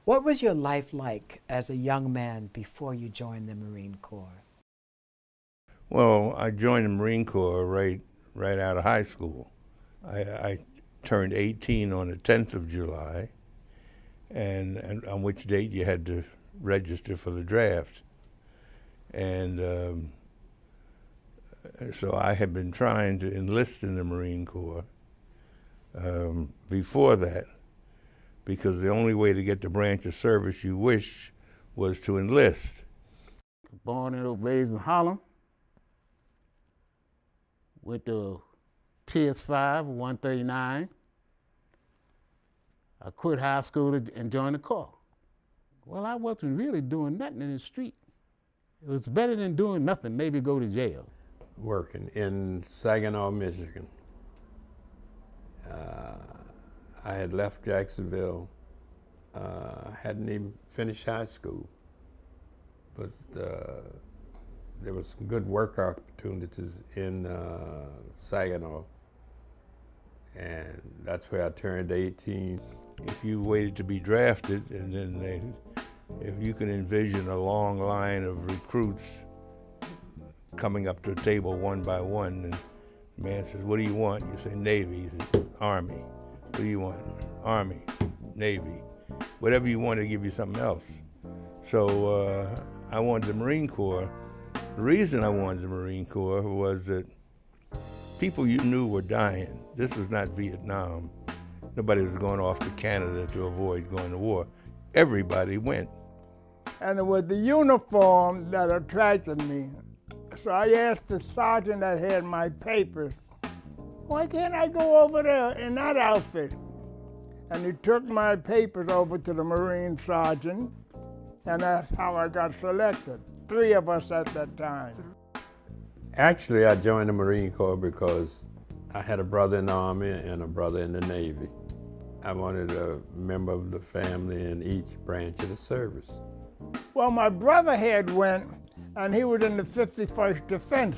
What was your life like as a young man before you joined the Marine Corps? Well, I joined the Marine Corps right out of high school. I turned 18 on the 10th of July, and on which date you had to register for the draft. And so I had been trying to enlist in the Marine Corps before that, because the only way to get the branch of service you wish was to enlist. Born and raised in Harlem, went to PS5, 139. I quit high school and joined the Corps. Well, I wasn't really doing nothing in the street. It was better than doing nothing, maybe go to jail. Working in Saginaw, Michigan. I had left Jacksonville, hadn't even finished high school, but there was some good work opportunities in Saginaw, and that's where I turned 18. If you waited to be drafted, and then if you can envision a long line of recruits coming up to a table one by one, and the man says, "What do you want?" You say, "Navy." He says, "Army." "What do you want?" "Army." "Navy." Whatever you want, to give you something else. So I wanted the Marine Corps. The reason I wanted the Marine Corps was that people you knew were dying. This was not Vietnam. Nobody was going off to Canada to avoid going to war. Everybody went. And it was the uniform that attracted me. So I asked the sergeant that had my papers, "Why can't I go over there in that outfit?" And he took my papers over to the Marine sergeant, and that's how I got selected. 3 of us at that time. Actually, I joined the Marine Corps because I had a brother in the Army and a brother in the Navy. I wanted a member of the family in each branch of the service. Well, my brother had went, and he was in the 51st Defense.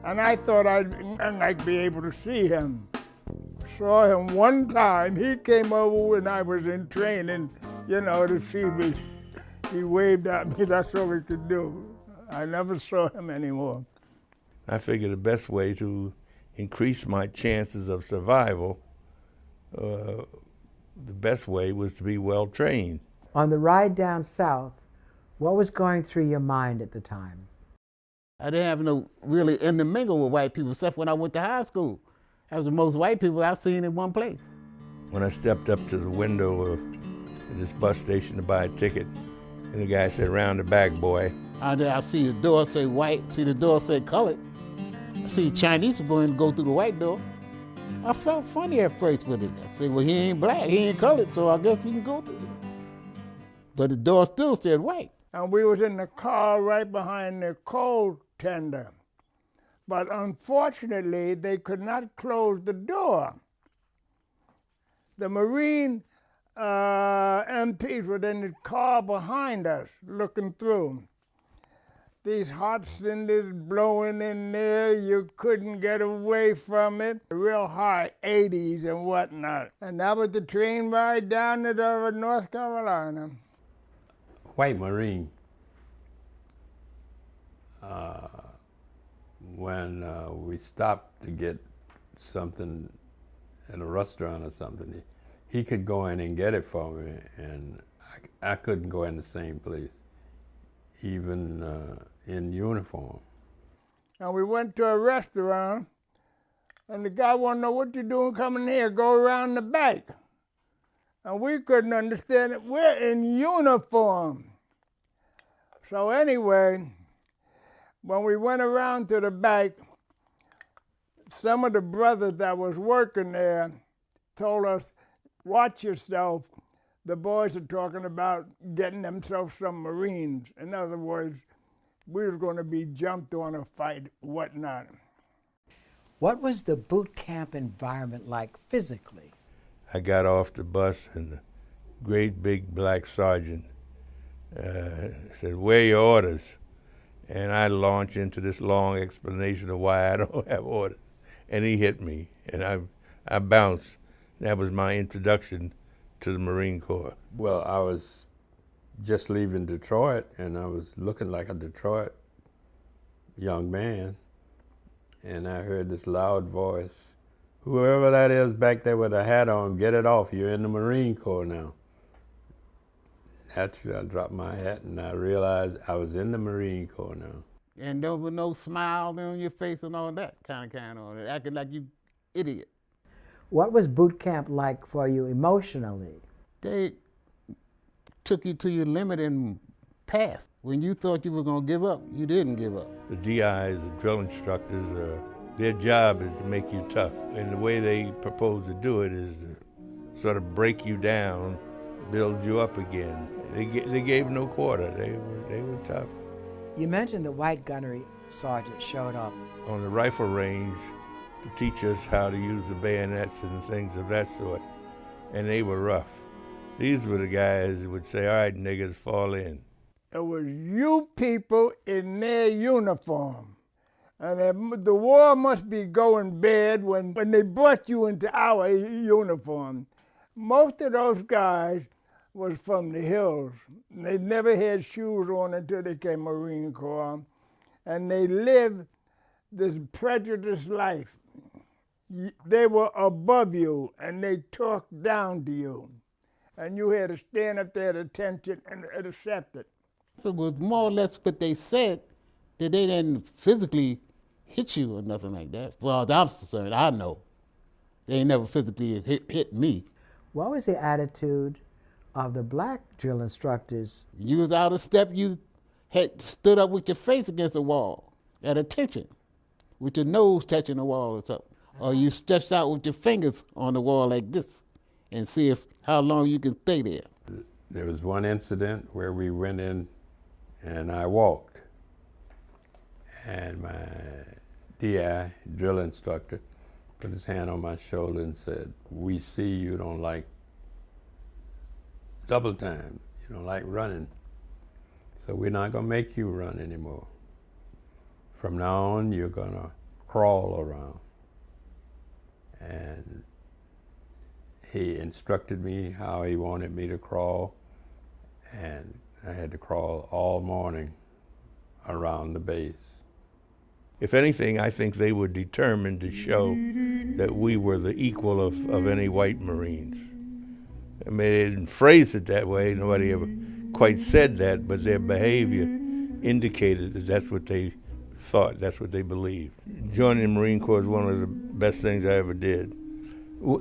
And I thought I'd be able to see him. Saw him one time. He came over when I was in training, to see me. He waved at me. That's all he could do. I never saw him anymore. I figured the best way to increase my chances of survival, the best way was to be well trained. On the ride down south, what was going through your mind at the time? I didn't have no really intermingle with white people except when I went to high school. That was the most white people I've seen in one place. When I stepped up to the window of this bus station to buy a ticket, and the guy said, "Round the back, boy." I see the door say white, see the door say colored. I see Chinese people go through the white door. I felt funny at first with it. I said, well, he ain't black, he ain't colored, so I guess he can go through it. But the door still said white. And we was in the car right behind the coal tender. But unfortunately, they could not close the door. The Marine MPs were in the car behind us, looking through. These hot cinders blowing in there, you couldn't get away from it. Real high 80s and whatnot. And that was the train ride down to North Carolina. White Marine. When we stopped to get something in a restaurant or something, he could go in and get it for me, and I couldn't go in the same place, even in uniform. And we went to a restaurant, and the guy wanted to know, "What you doing coming here? Go around the back." And we couldn't understand it. We're in uniform. So anyway, when we went around to the back, some of the brothers that was working there told us, "Watch yourself. The boys are talking about getting themselves some Marines." In other words, we were going to be jumped on a fight, whatnot. What was the boot camp environment like physically? I got off the bus, and the great big black sergeant said, "Where are your orders?" And I launched into this long explanation of why I don't have orders. And he hit me, and I bounced. That was my introduction to the Marine Corps? Well, I was just leaving Detroit, and I was looking like a Detroit young man, and I heard this loud voice, "Whoever that is back there with a hat on, get it off. You're in the Marine Corps now." Naturally, I dropped my hat, and I realized I was in the Marine Corps now. And there was no smile on your face and all that kind of, acting like you idiot. What was boot camp like for you emotionally? They took you to your limit and passed. When you thought you were going to give up, you didn't give up. The DIs, the drill instructors, their job is to make you tough. And the way they propose to do it is to sort of break you down, build you up again. They gave no quarter. They were tough. You mentioned the white gunnery sergeant showed up. On the rifle range to teach us how to use the bayonets and things of that sort. And they were rough. These were the guys that would say, "All right, niggas, fall in." It was you people in their uniform. And the war must be going bad when they brought you into our uniform. Most of those guys was from the hills. They never had shoes on until they came Marine Corps. And they lived this prejudiced life. They were above you, and they talked down to you. And you had to stand up there at attention and accept it. It was more or less what they said, that they didn't physically hit you or nothing like that. As far as I'm concerned, I know. They ain't never physically hit me. What was the attitude of the black drill instructors? You was out of step, you had stood up with your face against the wall at attention, with your nose touching the wall or something. Or you stretched out with your fingers on the wall like this and see how long you can stay there. There was one incident where we went in and I walked, and my DI, drill instructor, put his hand on my shoulder and said, "We see you don't like double time, you don't like running, so we're not gonna make you run anymore. From now on, you're gonna crawl around." And he instructed me how he wanted me to crawl, and I had to crawl all morning around the base. If anything, I think they were determined to show that we were the equal of any white Marines. I mean, they didn't phrase it that way. Nobody ever quite said that, but their behavior indicated that that's what they thought, that's what they believed. Joining the Marine Corps is one of the best things I ever did.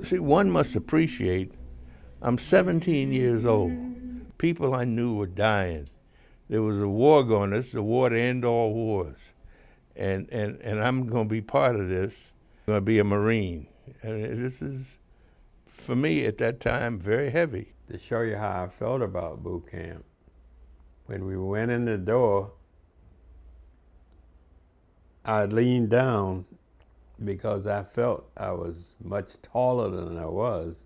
See, one must appreciate, I'm 17 years old. People I knew were dying. There was a war going, this is a war to end all wars. And I'm going to be part of this. I'm going to be a Marine. And this is, for me at that time, very heavy. To show you how I felt about boot camp, when we went in the door, I leaned down because I felt I was much taller than I was,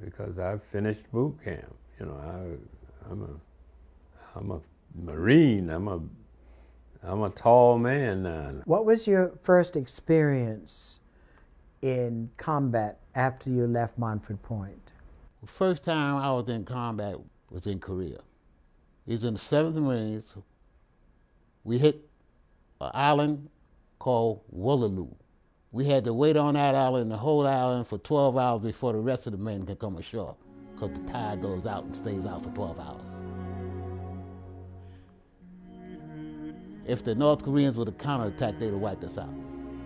because I finished boot camp. You know, I'm a Marine. I'm a tall man now. What was your first experience in combat after you left Montford Point? The first time I was in combat was in Korea. It was in the 7th Marines. We hit an island called Woolaloo. We had to wait on that island, the whole island, for 12 hours before the rest of the men could come ashore, because the tide goes out and stays out for 12 hours. If the North Koreans would have counterattacked, they'd have wiped us out.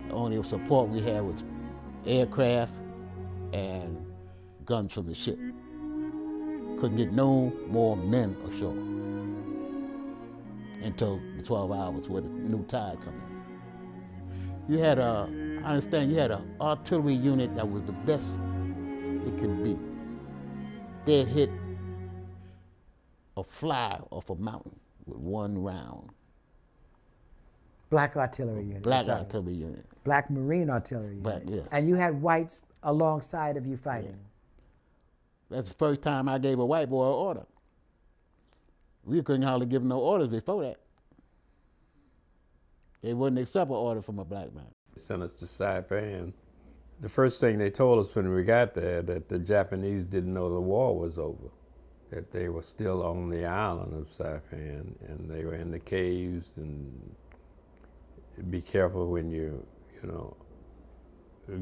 The only support we had was aircraft and guns from the ship. Couldn't get no more men ashore until the 12 hours where the new tide come in. You had I understand you had an artillery unit that was the best it could be. They'd hit a fly off a mountain with one round. Black artillery unit. Black artillery unit. Black Marine artillery unit. Black, yes. And you had whites alongside of you fighting. Yeah. That's the first time I gave a white boy an order. We couldn't hardly give no orders before that. They wouldn't accept an order from a black man. They sent us to Saipan, The first thing they told us when we got there, that the Japanese didn't know the war was over, that they were still on the island of Saipan, and they were in the caves, and be careful when you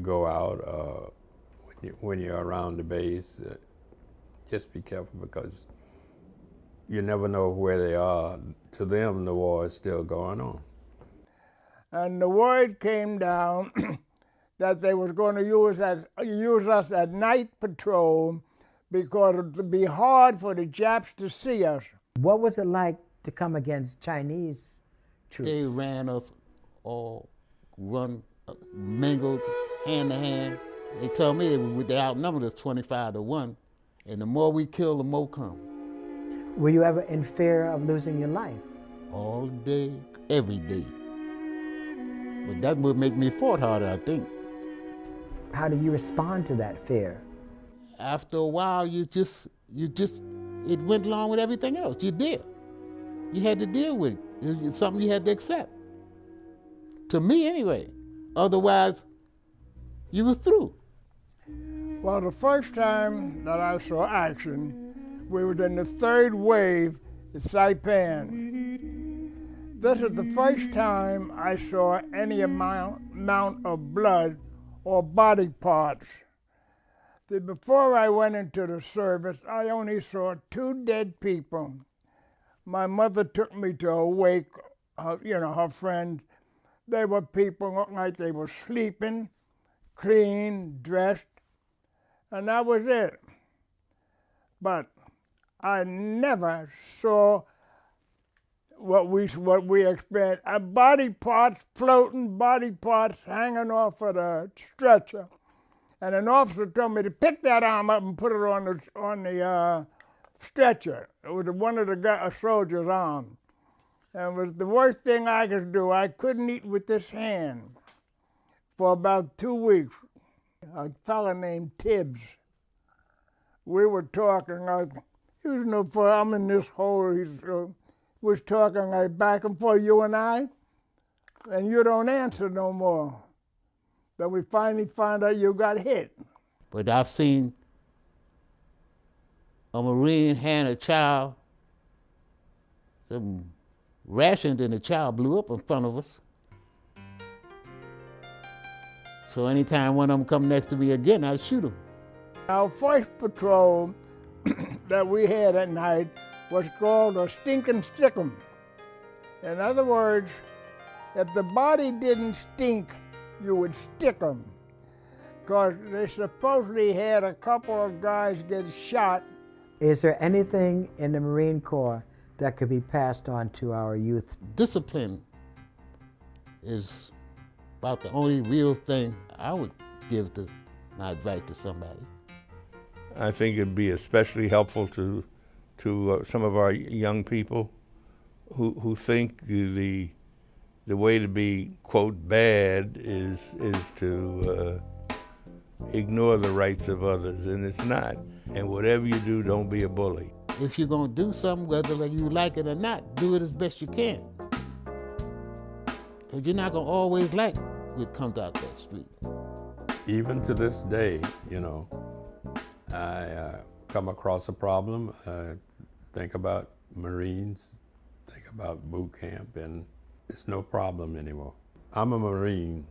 go out, when you're around the base. Just be careful, because you never know where they are. To them, the war is still going on. And the word came down that they was going to use us at night patrol, because it would be hard for the Japs to see us. What was it like to come against Chinese troops? They ran us all, mingled, hand to hand. They told me they outnumbered us 25-1, and the more we kill, the more come. Were you ever in fear of losing your life? All day, every day. But that would make me fight harder, I think. How did you respond to that fear? After a while, it went along with everything else. You did. You had to deal with it. It's something you had to accept. To me, anyway. Otherwise, you were through. Well, the first time that I saw action, we were in the third wave at Saipan. This is the first time I saw any amount of blood or body parts. Before I went into the service, I only saw 2 dead people. My mother took me to a wake, her friends. They were people looked like they were sleeping, clean, dressed, and that was it. But I never saw what we experienced. Body parts floating, body parts hanging off of the stretcher. And an officer told me to pick that arm up and put it on the stretcher. It was one of the soldier's arms. And it was the worst thing I could do. I couldn't eat with this hand for about 2 weeks. A fellow named Tibbs. We were talking like, he was no fun. I'm in this hole. He was talking like back and forth, you and I, and you don't answer no more. Then we finally found out you got hit. But I've seen a Marine hand a child some rations, and the child blew up in front of us. So anytime one of them come next to me again, I'd shoot him. Our first patrol that we had at night was called a stinking stickum. In other words, if the body didn't stink, you would stick them, because they supposedly had a couple of guys get shot. Is there anything in the Marine Corps that could be passed on to our youth? Discipline is about the only real thing I would give my advice to somebody. I think it'd be especially helpful to some of our young people who think the way to be, quote, bad is to ignore the rights of others, and it's not. And whatever you do, don't be a bully. If you're gonna do something, whether you like it or not, do it as best you can. Because you're not gonna always like what comes out that street. Even to this day, I come across a problem, think about Marines, think about boot camp, and it's no problem anymore. I'm a Marine.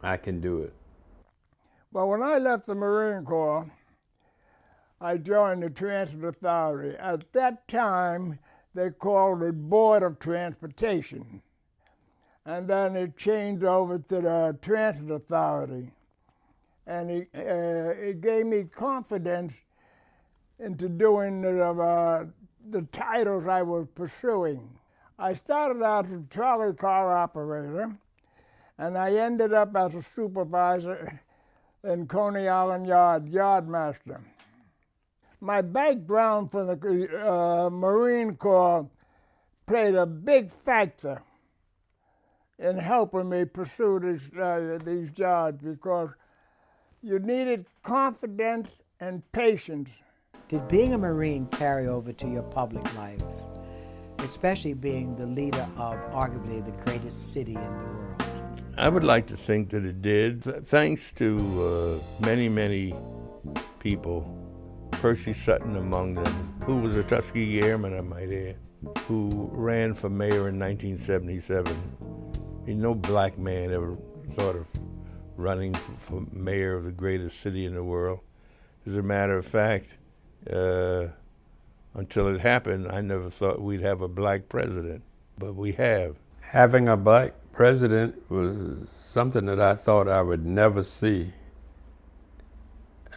I can do it. Well, when I left the Marine Corps, I joined the Transit Authority. At that time, they called it Board of Transportation. And then it changed over to the Transit Authority. And it gave me confidence into doing the titles I was pursuing. I started out as a trolley car operator, and I ended up as a supervisor in Coney Island yardmaster. My background from the Marine Corps played a big factor in helping me pursue these jobs, because you needed confidence and patience. Did being a Marine carry over to your public life, especially being the leader of arguably the greatest city in the world? I would like to think that it did. Thanks to many people, Percy Sutton among them, who was a Tuskegee Airman, I might add, who ran for mayor in 1977. I mean, no black man ever thought of running for mayor of the greatest city in the world. As a matter of fact, until it happened, I never thought we'd have a black president, but we have. Having a black president was something that I thought I would never see,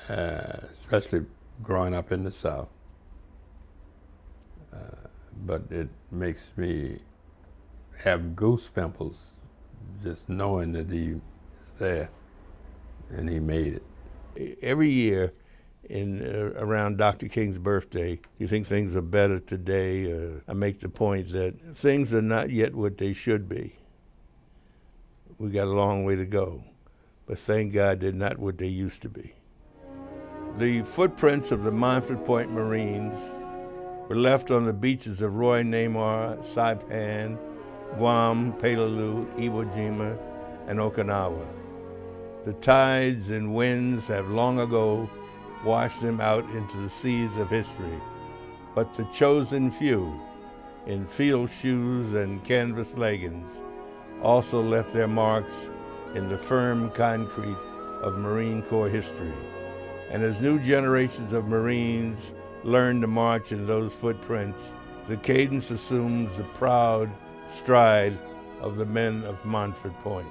especially growing up in the South. But it makes me have goosepimples just knowing that he was there and he made it. Every year around Dr. King's birthday, you think things are better today. I make the point that things are not yet what they should be. We got a long way to go, but thank God they're not what they used to be. The footprints of the Montford Point Marines were left on the beaches of Roy Namar, Saipan, Guam, Peleliu, Iwo Jima, and Okinawa. The tides and winds have long ago washed them out into the seas of history, but the chosen few, in field shoes and canvas leggings, also left their marks in the firm concrete of Marine Corps history. And as new generations of Marines learn to march in those footprints, the cadence assumes the proud stride of the men of Montford Point.